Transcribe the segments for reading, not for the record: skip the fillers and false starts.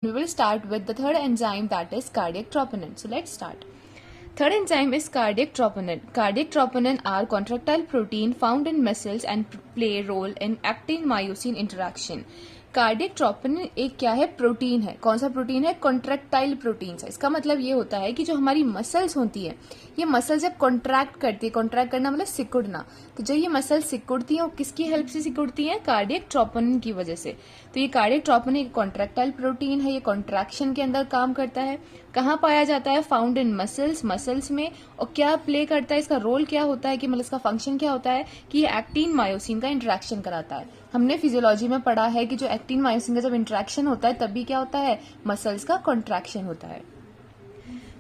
We will start with the third enzyme, that is cardiac troponin. So let's start. Third enzyme is cardiac troponin. Cardiac troponin are contractile protein found in muscles and play a role in actin-myosin interaction. Cardiac troponin एक क्या है, protein है. कौन सा protein है? Contractile protein है. इसका मतलब ये होता है कि जो हमारी मसल्स होती है, ये मसल जब कॉन्ट्रैक्ट करती है, कॉन्ट्रैक्ट करना मतलब सिकुड़ना, तो जब ये मसल सिकुड़ती है वो किसकी हेल्प से सिकुड़ती है? कार्डियक ट्रोपोनिन की वजह से. तो ये कार्डियक ट्रोपोनिन एक कॉन्ट्रैक्टाइल प्रोटीन है, ये कॉन्ट्रैक्शन के अंदर काम करता है. कहाँ पाया जाता है? फाउंड इन मसल्स में. और क्या प्ले करता है, इसका रोल क्या होता है कि मतलब इसका फंक्शन क्या होता है कि ये एक्टिन मायोसिन का इंटरेक्शन कराता है. हमने फिजियोलॉजी में पढ़ा है कि जो एक्टिन मायोसिन का जब इंटरेक्शन होता है तभी क्या होता है? मसल्स का कॉन्ट्रैक्शन होता है.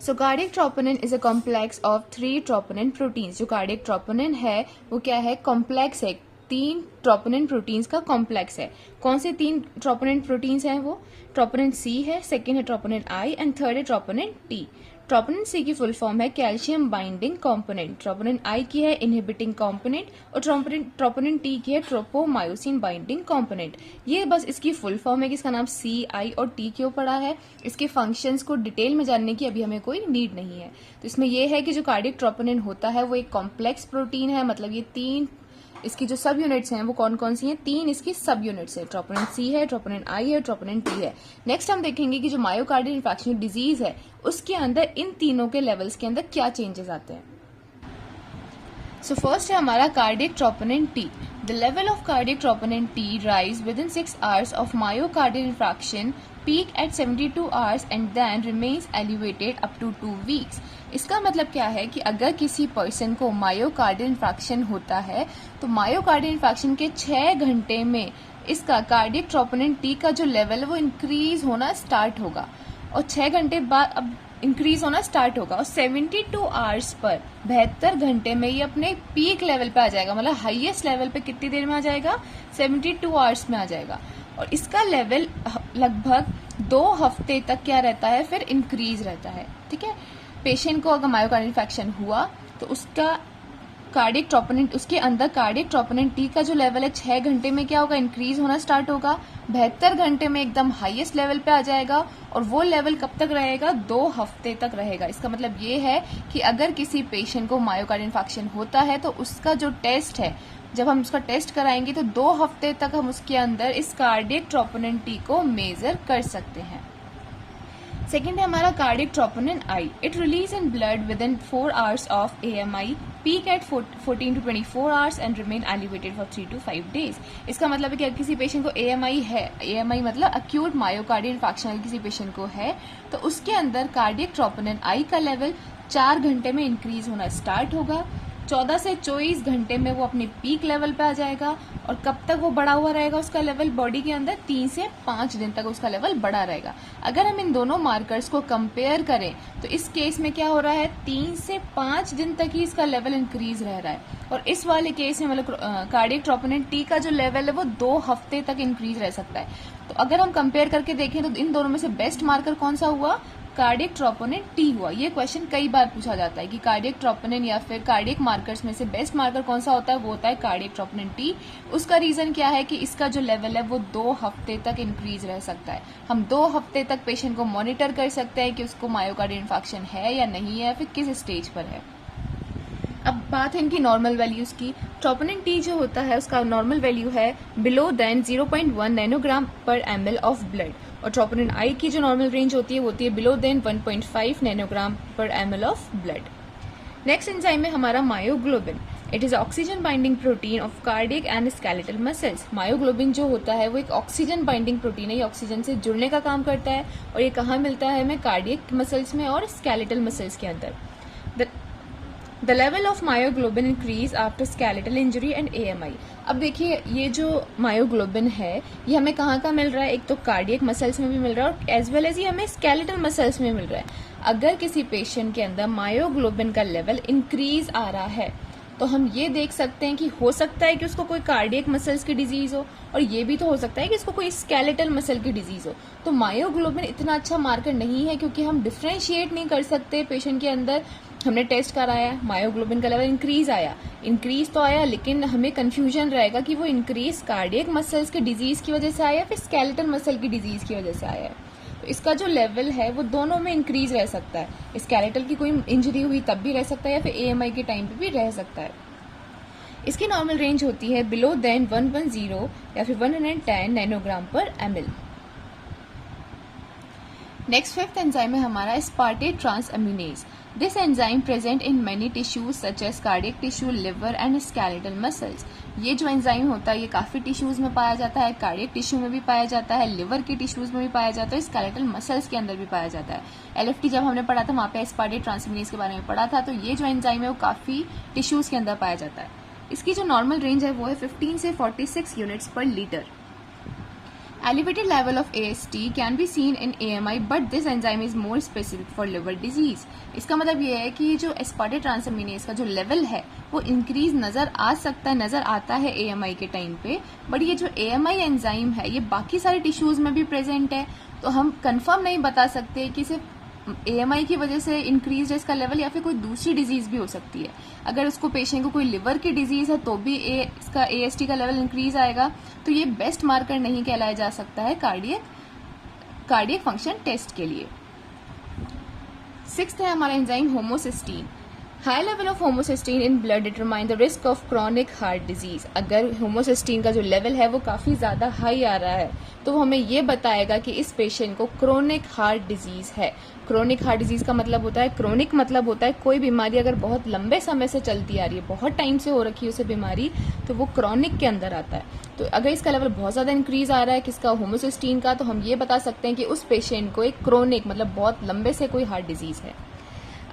So cardiac troponin is a complex of 3 troponin proteins. जो कार्डियक ट्रोपोनिन है वो क्या है? कॉम्प्लेक्स है. 3 ट्रोपोनिन प्रोटीन्स का कॉम्प्लेक्स है. कौन से 3 ट्रोपोनिन प्रोटीन्स हैं वो? ट्रोपोनिन सी है, सेकेंड है ट्रोपोनिन आई एंड थर्ड है ट्रोपोनिन टी. ट्रोपोनिन सी की फुल फॉर्म है कैल्शियम बाइंडिंग कॉम्पोनेंट. ट्रोपोनिन आई की है इनहिबिटिंग कॉम्पोनेंट और ट्रोपोनिन टी की है ट्रोपोमायोसिन बाइंडिंग कॉम्पोनेंट. ये बस इसकी फुल फॉर्म है कि इसका नाम सी, आई और टी क्यों पड़ा है. इसके फंक्शंस को डिटेल में जानने की अभी हमें कोई नीड नहीं है. तो इसमें यह है कि जो कार्डियक ट्रोपोनिन होता है वो एक कॉम्प्लेक्स प्रोटीन है. मतलब ये 3 इसकी जो सब यूनिट्स हैं वो कौन कौन सी हैं? 3 इसकी सब यूनिट्स है. ट्रोपोनिन सी है, ट्रोपोनिन आई है, ट्रोपोनिन टी है. नेक्स्ट हम देखेंगे कि जो मायोकार्डियल इंफार्क्शन डिजीज है उसके अंदर इन तीनों के लेवल्स के अंदर क्या चेंजेस आते हैं. सो फर्स्ट है हमारा cardiac troponin T. The level of cardiac troponin T rise with in 6 hours of myocardial infarction, peak at 72 hours and then remains elevated up to 2 weeks. इसका मतलब क्या है कि अगर किसी पर्सन को मायोकार्डियल इंफार्क्शन होता है तो मायोकार्डियल इंफार्क्शन के 6 घंटे में इसका कार्डियक ट्रोपोनिन टी का जो लेवल है वो इंक्रीज होना स्टार्ट होगा और 6 घंटे बाद अब इंक्रीज होना स्टार्ट होगा और 72 आवर्स पर 72 घंटे में ये अपने पीक लेवल पे आ जाएगा. मतलब हाईएस्ट लेवल पे कितनी देर में आ जाएगा? 72 आवर्स में आ जाएगा. और इसका लेवल लगभग 2 हफ्ते तक क्या रहता है? फिर इंक्रीज रहता है. ठीक है. पेशेंट को अगर मायोकार्डियल इंफेक्शन हुआ तो उसका कार्डियक ट्रोपोनिन, उसके अंदर कार्डियक ट्रोपोनिन टी का जो लेवल है 6 घंटे में क्या होगा? इंक्रीज होना स्टार्ट होगा. 72 घंटे में एकदम हाईएस्ट लेवल पे आ जाएगा और वो लेवल कब तक रहेगा? 2 हफ्ते तक रहेगा. इसका मतलब ये है कि अगर किसी पेशेंट को मायोकार्डियल इंफेक्शन होता है तो उसका जो टेस्ट है, जब हम उसका टेस्ट कराएंगे तो 2 हफ्ते तक हम उसके अंदर इस कार्डियक ट्रोपोनिन टी को मेजर कर सकते हैं. सेकेंड है हमारा cardiac troponin I. It release in blood within 4 hours of AMI, peak at 14 to 24 hours and remain elevated for 3 to 5 days. इसका मतलब है कि अगर किसी पेशेंट को AMI है, AMI मतलब अक्यूट मायोकार्डियल इंफार्क्शन अगर किसी पेशेंट को है तो उसके अंदर कार्डियक ट्रोपोनिन आई का लेवल 4 घंटे में इंक्रीज होना स्टार्ट होगा. 14 से 24 घंटे में वो अपने पीक लेवल पे आ जाएगा. और कब तक वो बढ़ा हुआ रहेगा उसका लेवल? बॉडी के अंदर 3 से 5 दिन तक उसका लेवल बढ़ा रहेगा. अगर हम इन दोनों मार्कर्स को कंपेयर करें तो इस केस में क्या हो रहा है? 3 से 5 दिन तक ही इसका लेवल इंक्रीज रह रहा है. और इस वाले केस में मतलब कार्डियक ट्रोपोनिन टी का जो लेवल है वो 2 हफ्ते तक इंक्रीज रह सकता है. तो अगर हम कंपेयर करके देखें तो इन दोनों में से बेस्ट मार्कर कौन सा हुआ? कार्डियक ट्रोपोनिन टी हुआ. ये क्वेश्चन कई बार पूछा जाता है कि कार्डियक ट्रोपोनिन या फिर कार्डियक मार्कर्स में से बेस्ट मार्कर कौन सा होता है? वो होता है कार्डियक ट्रोपोनिन टी. उसका रीजन क्या है कि इसका जो लेवल है वो 2 हफ्ते तक इंक्रीज रह सकता है. हम 2 हफ्ते तक पेशेंट को मॉनिटर कर सकते हैं कि उसको मायोकार्डियल इंफार्क्शन है या नहीं है, फिर किस स्टेज पर है. अब बात है इनकी नॉर्मल वैल्यूज की. ट्रोपोनिन टी जो होता है उसका नॉर्मल वैल्यू है बिलो देन 0.1 नैनोग्राम पर ml ऑफ ब्लड. और ट्रोपोनिन आई की जो नॉर्मल रेंज होती है बिलो देन 1.5 नैनोग्राम पर ml of blood. Next enzyme है हमारा myoglobin. It is oxygen binding protein of cardiac and skeletal muscles. Myoglobin जो होता है वो एक ऑक्सीजन बाइंडिंग प्रोटीन है. ये ऑक्सीजन से जुड़ने का काम करता है और ये कहाँ मिलता है हमें? कार्डियक मसल्स में और स्केलेटल मसल्स के अंदर. The level of myoglobin increase after skeletal injury and AMI. अब देखिए ये जो मायोग्लोबिन है ये हमें कहाँ का मिल रहा है? एक तो कार्डियक मसल्स में भी मिल रहा है और एज वेल एज ये हमें स्केलेटल मसल्स में मिल रहा है. अगर किसी पेशेंट के अंदर मायोग्लोबिन का लेवल इंक्रीज आ रहा है तो हम ये देख सकते हैं कि हो सकता है कि उसको कोई कार्डियक मसल्स की डिजीज हो और ये भी तो हो सकता है कि इसको कोई स्केलेटल मसल की डिजीज हो. तो मायोग्लोबिन इतना अच्छा मार्कर नहीं है क्योंकि हम डिफ्रेंशिएट नहीं कर सकते पेशेंट के अंदर. हमने टेस्ट कराया, मायोग्लोबिन का लेवल इंक्रीज तो आया लेकिन हमें कंफ्यूजन रहेगा कि वो इंक्रीज कार्डियक मसल्स के डिजीज की वजह से आया या फिर स्केलेटल मसल की डिजीज की वजह से आया है. तो इसका जो लेवल है वो दोनों में इंक्रीज रह सकता है। स्केलेटल की कोई इंजरी हुई तब भी रह सकता है या फिर AMI के टाइम पे भी रह सकता है। इसकी नॉर्मल रेंज होती है बिलो देन 110 या फिर 110 नैनोग्राम पर ml। नेक्स्ट फिफ्थ एंजाइम है हमारा aspartate transaminase। This enzyme present in many tissues such as cardiac tissue, liver and skeletal muscles. ये जो एंजाइम होता है ये काफी टिश्यूज में पाया जाता है, कार्डियक टिश्यू में भी पाया जाता है, लिवर के टिश्यूज में भी पाया जाता है, स्केलेटल मसल्स के अंदर भी पाया जाता है। LFT जब हमने पढ़ा था वहाँ पे aspartate ट्रांसमिनेज के बारे में पढ़ा था। तो ये जो एंजाइम है वो काफी टिश्यूज के अंदर पाया जाता है। इसकी जो नॉर्मल रेंज है वो है 15 से 46 यूनिट्स पर litre. Elevated level of AST can be seen in AMI, but this enzyme is more specific for liver disease। इसका मतलब ये है कि जो aspartate transaminase का जो लेवल है वो इंक्रीज नज़र आ सकता है, नज़र आता है AMI के टाइम पे, बट ये जो AMI एंजाइम है ये बाकी सारे टिश्यूज़ में भी प्रेजेंट है। तो हम कंफर्म नहीं बता सकते कि सिर्फ AMI की वजह से इंक्रीज है इसका लेवल या फिर कोई दूसरी डिजीज भी हो सकती है। अगर उसको पेशेंट को कोई लिवर की डिजीज है तो भी इसका AST का लेवल इंक्रीज आएगा। तो ये बेस्ट मार्कर नहीं कहलाया जा सकता है कार्डियक फंक्शन टेस्ट के लिए। सिक्स्थ है हमारा enzyme homocysteine. High level of homocysteine in blood determine the risk of chronic heart disease. अगर होमोसिस्टीन का जो लेवल है वो काफ़ी ज़्यादा हाई आ रहा है तो वो हमें ये बताएगा कि इस पेशेंट को क्रोनिक हार्ट डिजीज है। क्रोनिक हार्ट डिजीज का मतलब होता है, क्रोनिक मतलब होता है कोई बीमारी अगर बहुत लंबे समय से चलती आ रही है, बहुत टाइम से हो रखी है उसे बीमारी, तो वो क्रोनिक के अंदर आता है। तो अगर इसका लेवल बहुत ज़्यादा इंक्रीज आ रहा है किसका, होमोसिस्टीन का, तो हम ये बता सकते हैं कि उस पेशेंट को एक क्रोनिक मतलब बहुत लंबे से कोई हार्ट डिजीज है।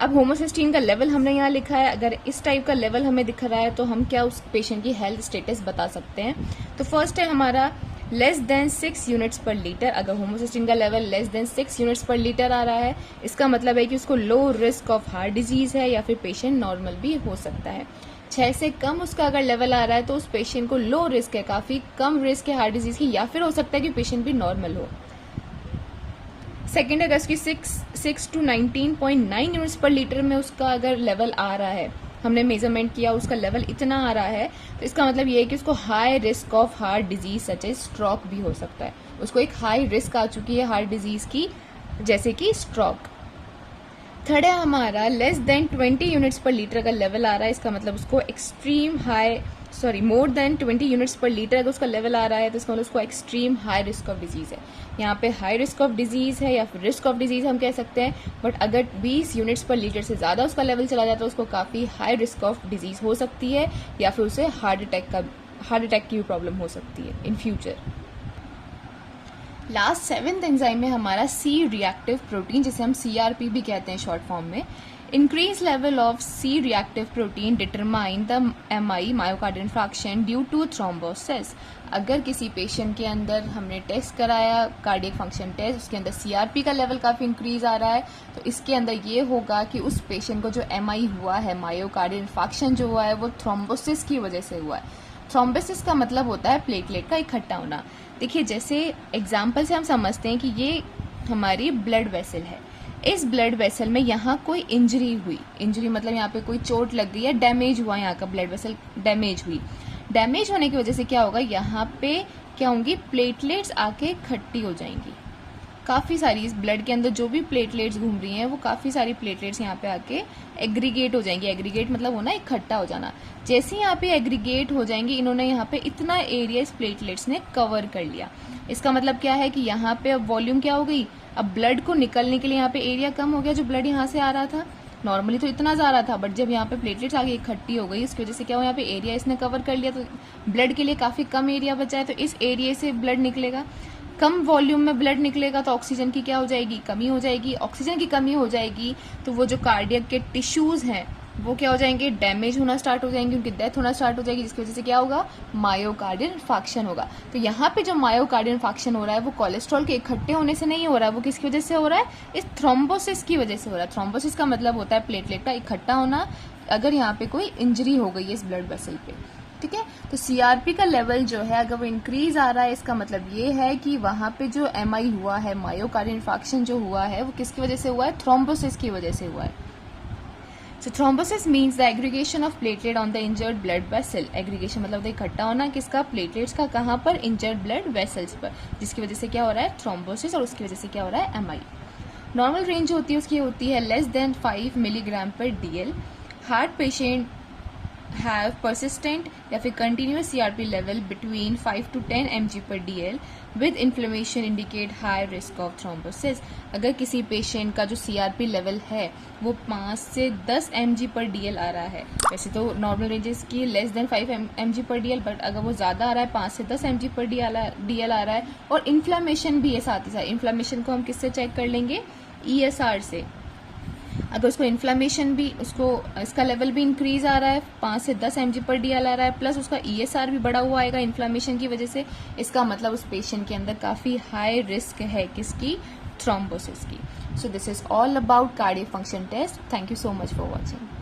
अब होमोसिस्टीन का लेवल हमने यहाँ लिखा है, अगर इस टाइप का लेवल हमें दिख रहा है तो हम क्या उस पेशेंट की हेल्थ स्टेटस बता सकते हैं। तो फर्स्ट है हमारा लेस देन 6 यूनिट्स पर लीटर। अगर होमोसिस्टीन का लेवल लेस देन 6 यूनिट्स पर लीटर आ रहा है इसका मतलब है कि उसको low risk of heart disease है या फिर पेशेंट नॉर्मल भी हो सकता है। 6 से कम उसका अगर लेवल आ रहा है तो उस पेशेंट को लो रिस्क है, काफ़ी कम रिस्क है हार्ट डिजीज की, या फिर हो सकता है कि पेशेंट भी नॉर्मल हो। सेकेंड अगर उसकी 6 to 19.9 यूनिट्स पर लीटर में उसका अगर लेवल आ रहा है, हमने मेजरमेंट किया उसका लेवल इतना आ रहा है, तो इसका मतलब ये है कि उसको high risk of heart disease such as stroke भी हो सकता है। उसको एक हाई रिस्क आ चुकी है हार्ट डिजीज की, जैसे कि स्ट्रोक। थर्ड है हमारा लेस देन 20 यूनिट्स पर लीटर का लेवल आ रहा है, इसका मतलब उसको मोर देन 20 यूनिट्स पर लीटर अगर उसका लेवल आ रहा है तो इसका मतलब उसको extreme high risk of disease है। यहाँ पे हाई रिस्क ऑफ डिजीज है या फिर रिस्क ऑफ डिजीज हम कह सकते हैं, बट अगर 20 यूनिट्स पर लीटर से ज़्यादा उसका लेवल चला जाता है तो उसको काफ़ी हाई रिस्क ऑफ डिजीज हो सकती है या फिर उसे हार्ट अटैक की भी प्रॉब्लम हो सकती है in future. Last seventh enzyme है हमारा C रिएक्टिव प्रोटीन, जिसे हम CRP भी कहते हैं शॉर्ट फॉर्म में। Increase level of C reactive protein determine the MI myocardial infarction due to thrombosis. अगर किसी पेशेंट के अंदर हमने टेस्ट कराया कार्डियक फंक्शन टेस्ट, उसके अंदर CRP का लेवल काफ़ी इंक्रीज आ रहा है, तो इसके अंदर ये होगा कि उस पेशेंट को जो MI हुआ है, मायोकार्डियल इंफार्क्शन जो हुआ है, वो थ्रोम्बोसिस की वजह से हुआ है। थ्रोम्बोसिस का मतलब होता है प्लेटलेट का इकट्ठा होना। देखिए जैसे एग्जाम्पल से हम समझते हैं कि ये हमारी ब्लड वेसल है, इस ब्लड वेसल में यहाँ कोई इंजरी हुई, इंजरी मतलब यहाँ पे कोई चोट लग गई है, डैमेज हुआ, यहाँ का ब्लड वेसल डैमेज हुई। डैमेज होने की वजह से क्या होगा, यहाँ पे क्या होंगी, प्लेटलेट्स आके इकट्ठी हो जाएंगी। काफ़ी सारी इस ब्लड के अंदर जो भी प्लेटलेट्स घूम रही हैं वो काफ़ी सारी प्लेटलेट्स यहाँ पे आके एग्रीगेट हो जाएंगी। एग्रीगेट मतलब होना इकट्ठा हो जाना। जैसे यहाँ पे एग्रीगेट हो जाएंगी, इन्होंने यहाँ पे इतना एरिया इस प्लेटलेट्स ने कवर कर लिया। इसका मतलब क्या है कि यहाँ पे अब वॉल्यूम क्या हो गई, अब ब्लड को निकलने के लिए यहाँ पे एरिया कम हो गया। जो ब्लड यहाँ से आ रहा था नॉर्मली तो इतना जा रहा था, बट जब यहाँ पे प्लेटलेट्स आगे इकट्ठी हो गई इसकी वजह से क्या हो, यहाँ पे एरिया इसने कवर कर लिया, तो ब्लड के लिए काफ़ी कम एरिया बचा है। तो इस एरिया से ब्लड निकलेगा, कम वॉल्यूम में ब्लड निकलेगा तो ऑक्सीजन की क्या हो जाएगी, कमी हो जाएगी। ऑक्सीजन की कमी हो जाएगी तो वो जो कार्डियक के टिश्यूज़ हैं वो क्या हो जाएंगे, डैमेज होना स्टार्ट हो जाएंगे, उनकी डेथ होना स्टार्ट हो जाएगी, जिसकी वजह से क्या होगा, मायोकार्डियल इंफार्क्शन होगा। तो यहाँ पे जो मायोकार्डियल इंफार्क्शन हो रहा है वो कोलेस्ट्रॉल के इकट्ठे होने से नहीं हो रहा है, वो किसकी वजह से हो रहा है, इस थ्रोम्बोसिस की वजह से हो रहा है। थ्रोम्बोसिस का मतलब होता है प्लेटलेट का इकट्ठा होना, अगर यहाँ पे कोई इंजरी हो गई है इस ब्लड वेसल पे, ठीक है। तो CRP का लेवल जो है अगर वो इंक्रीज आ रहा है, इसका मतलब ये है कि वहाँ पे जो MI हुआ है, मायोकार्डियल इंफार्क्शन जो हुआ है, वो किसकी वजह से हुआ है, थ्रोम्बोसिस की वजह से हुआ है। So thrombosis means the aggregation of platelet on the injured blood vessel. Aggregation मतलब इकट्ठा होना किसका, प्लेटलेट्स का, कहाँ पर, इंजर्ड ब्लड वेसल्स पर, जिसकी वजह से क्या हो रहा है, थ्रोम्बोसिस, और उसकी वजह से क्या हो रहा है, MI. नॉर्मल रेंज होती है उसकी होती है लेस देन 5 मिलीग्राम पर DL. Heart patient have persistent या फिर continuous CRP level between 5 to 10 mg per DL with inflammation indicate high risk of thrombosis. अगर किसी पेशेंट का जो CRP लेवल है वो 5 से 10 mg per DL आ रहा है, वैसे तो नॉर्मल रेंजेस की less than 5 mg per DL, but अगर वो ज़्यादा आ रहा है, 5 से 10 mg per DL आ रहा है, और इन्फ्लेमेशन भी है साथ ही साथ. इन्फ्लेमेशन को हम किससे चेक कर लेंगे, ESR से. अगर उसको इन्फ्लेमेशन भी, उसको इसका लेवल भी इंक्रीज आ रहा है, 5 से 10 mg पर DL आ रहा है, प्लस उसका ESR भी बढ़ा हुआ आएगा इन्फ्लेमेशन की वजह से, इसका मतलब उस पेशेंट के अंदर काफ़ी हाई रिस्क है किसकी, थ्रोम्बोसिस की. So this is all about cardiac function test. Thank you so much for watching.